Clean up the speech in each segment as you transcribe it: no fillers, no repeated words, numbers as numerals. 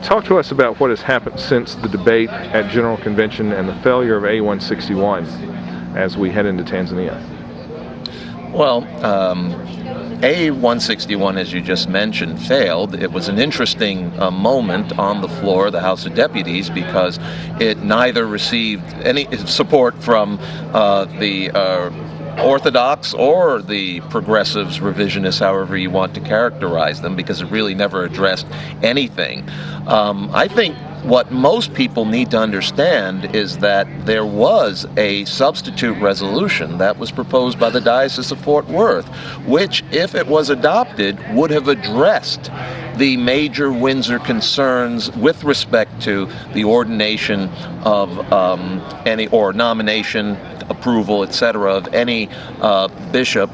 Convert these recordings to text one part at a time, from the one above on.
Talk to us about what has happened since the debate at General Convention and the failure of A161 as we head into Tanzania. Well, A161, as you just mentioned, failed. It was an interesting moment on the floor of the House of Deputies because it neither received any support from the Orthodox or the progressives, revisionists, however you want to characterize them, because it really never addressed anything. I think what most people need to understand is that there was a substitute resolution that was proposed by the Diocese of Fort Worth, which, if it was adopted, would have addressed the major Windsor concerns with respect to the ordination of any, or nomination, approval, etc., of any bishop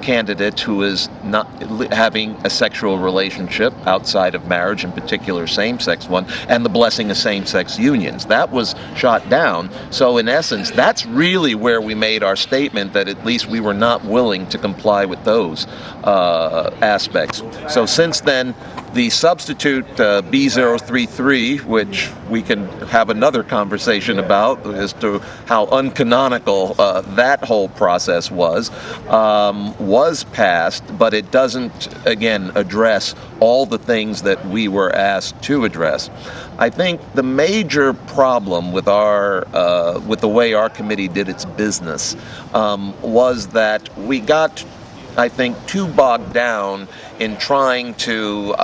candidate who is not having a sexual relationship outside of marriage, in particular same-sex one, and the blessing of same-sex unions. That was shot down. So in essence, that's really where we made our statement that at least we were not willing to comply with those aspects. So since then, the substitute B033, which we can have another conversation about as to how uncanonical that whole process was passed, but it doesn't, again, address all the things that we were asked to address. I think the major problem with with the way our committee did its business was that we got, I think, too bogged down in trying to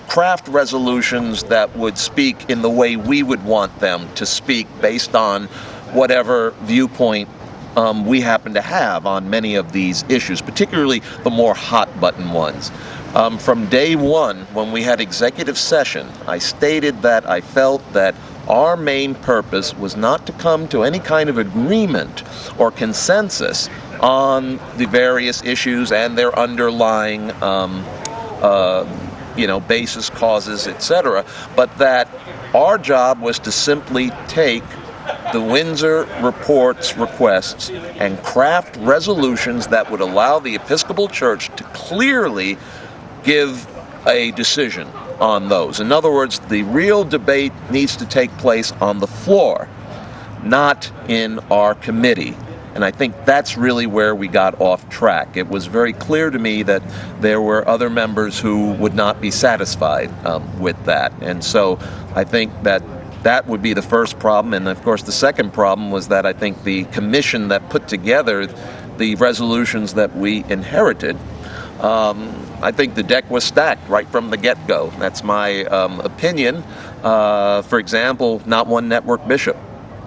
craft resolutions that would speak in the way we would want them to speak based on whatever viewpoint we happen to have on many of these issues, particularly the more hot-button ones. From day one, when we had executive session, I stated that I felt that our main purpose was not to come to any kind of agreement or consensus on the various issues and their underlying basis, causes, etc., but that our job was to simply take the Windsor Report's requests and craft resolutions that would allow the Episcopal Church to clearly give a decision on those. In other words, the real debate needs to take place on the floor, not in our committee. And I think that's really where we got off track. It was very clear to me that there were other members who would not be satisfied with that. And so I think that would be the first problem. And of course, the second problem was that I think the commission that put together the resolutions that we inherited, I think the deck was stacked right from the get-go. That's my opinion. For example, not one network bishop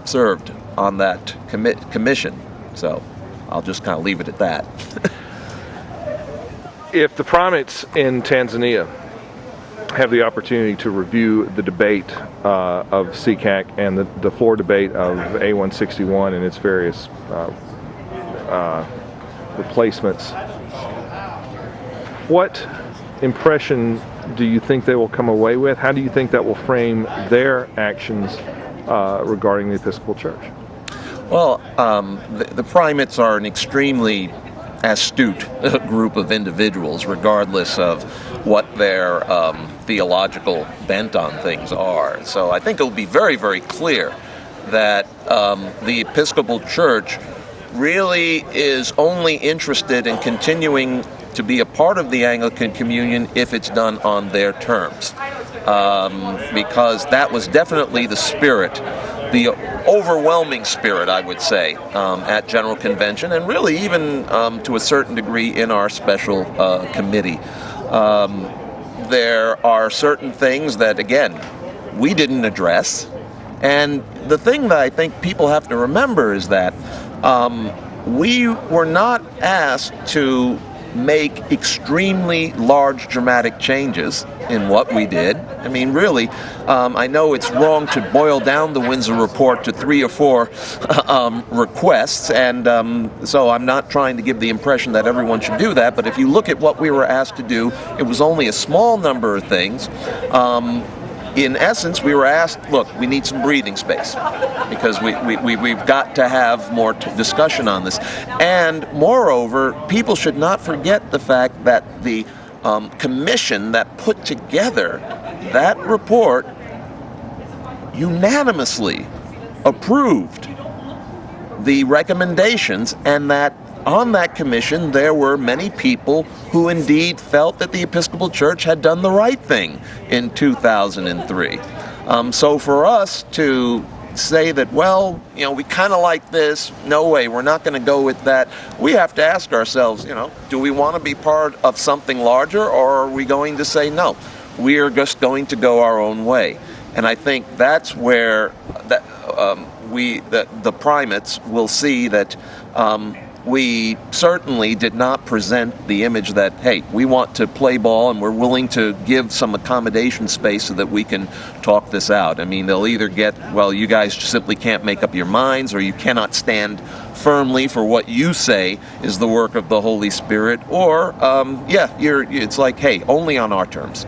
served on that commission. So I'll just kind of leave it at that. If the primates in Tanzania have the opportunity to review the debate of CCAC and the floor debate of A161 and its various replacements, what impression do you think they will come away with? How do you think that will frame their actions regarding the Episcopal Church? Well, the primates are an extremely astute group of individuals, regardless of what their theological bent on things are. So I think it will be very, very clear that the Episcopal Church really is only interested in continuing to be a part of the Anglican Communion if it's done on their terms. Because that was definitely the spirit, the overwhelming spirit, I would say, at General Convention, and really even to a certain degree in our special committee. There are certain things that, again, we didn't address. And the thing that I think people have to remember is that we were not asked to make extremely large dramatic changes in what we did. I mean, really, I know it's wrong to boil down the Windsor Report to 3 or 4 requests, and so I'm not trying to give the impression that everyone should do that, but if you look at what we were asked to do, it was only a small number of things. In essence, we were asked, look, we need some breathing space because we've got to have more discussion on this. And moreover, people should not forget the fact that the commission that put together that report unanimously approved the recommendations, and that on that commission there were many people who indeed felt that the Episcopal Church had done the right thing in 2003. So for us to say that, well, we kind of like this, no way, we're not going to go with that, we have to ask ourselves, do we want to be part of something larger, or are we going to say, no, we are just going to go our own way? And I think that's where the primates will see that we certainly did not present the image that, hey, we want to play ball and we're willing to give some accommodation space so that we can talk this out. I mean, they'll either get, well, you guys simply can't make up your minds, or you cannot stand firmly for what you say is the work of the Holy Spirit, or, it's like, hey, only on our terms.